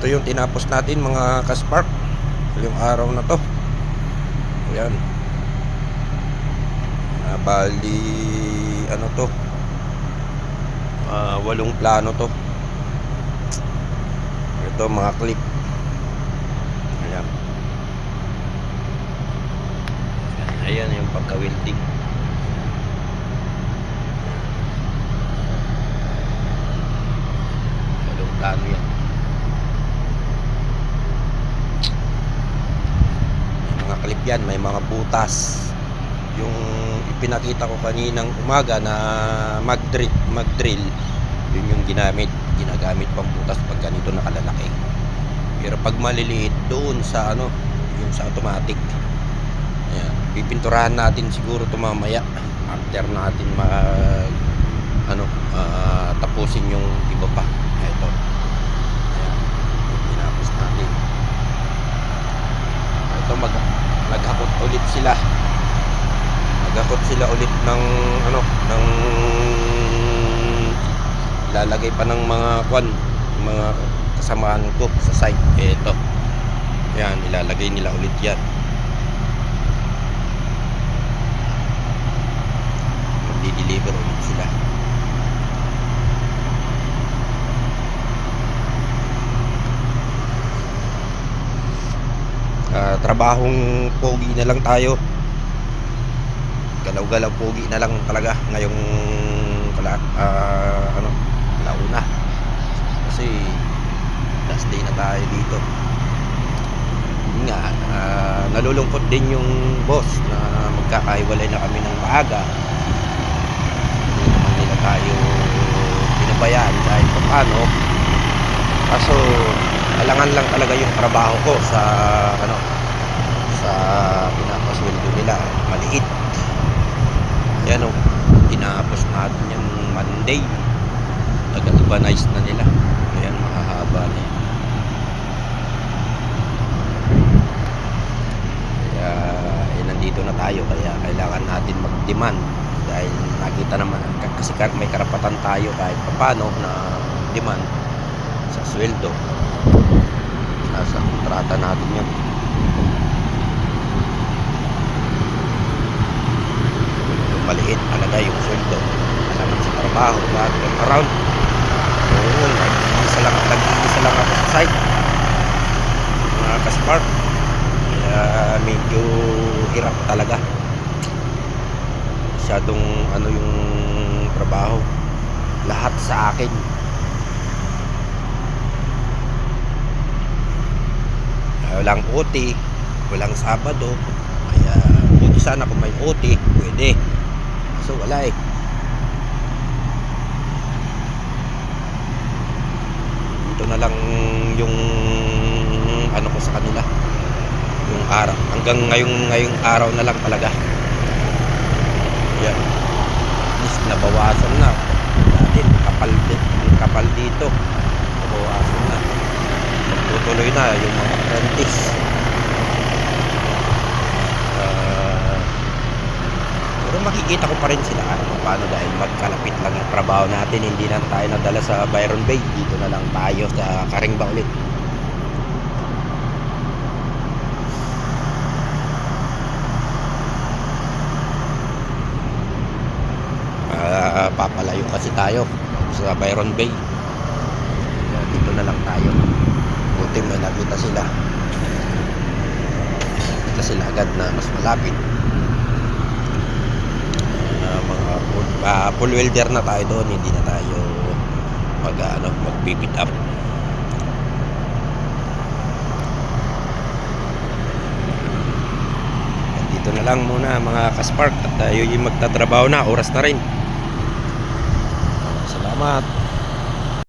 Ito yung tinapos natin mga kaspark yung araw na to. Ayan. Bali ano to, 8 plano to. Ito mga clip. Ayan. Ayan yung pagka-welding. Walong plano yan. May mga clip yan, may mga butas. Yung ipinakita ko kaninang umaga na mag-drill, yun yung ginagamit pang butas pag ganito nakalalaki. Pero pag maliliit, doon sa ano, yung sa automatic. Ayan, pipinturahan natin siguro ito mamaya after natin tapusin yung iba pa. Ito. Ayan, tinapos natin. Ito maghakot ulit sila. Maghakot sila ulit ng ng lalagay pa ng mga mga kasamaan ko sa site. Ito. Ayan, ilalagay nila ulit yan. Magdi-deliver ulit sila. Trabahong pogi na lang tayo. Galaw-galaw pogi na lang talaga ngayong launa. Kasi last day na tayo dito. Yun nga, nalulungkot din yung boss na magkakahiwalay na kami ng maaga. Hindi naman nila tayo pinabayaan kahit paano. Kaso alangan lang talaga yung trabaho ko sa pinapasweldo nila, maliit. Yan o, tinapos natin yung Monday. Nag-urbanize na nila. Ayan, mahahaba na yan. Kaya nandito na tayo. Kaya kailangan natin mag-demand. Dahil nakita naman, kasi may karapatan tayo kahit paano na demand sa sweldo. Nasa kontrata natin yun. Maliit talaga yung sweldo. Salamat sa trabaho, lahat ng around. Oo, nag-iisa lang ako sa site, mga kaspark. Kaya medyo hirap talaga. Masyadong yung trabaho, lahat sa akin. Walang OT, walang Sabado. Kaya buti sana kung may OT, pwede. So wala eh. Ito na lang yung ko sa kanila, yung araw. Hanggang ngayong araw na lang talaga. Yan. At least nabawasan na. Dati kapal dito. Nabawasan na. Tutuloy na yung mga apprentice. Pero makikita ko pa rin sila paano, dahil magkalapit lang yung trabaho natin. Hindi na tayo nadala sa Byron Bay. Dito na lang tayo sa Karingba ulit. Papalayo kasi tayo sa Byron Bay. Dito na lang tayo. Buti may nakita sila. Nakita sila agad na mas malapit. Full welder na tayo doon, hindi na tayo mag-pivot up. Dito na lang muna mga kaspark, at tayo yung magtatrabaho na, oras na rin. Salamat.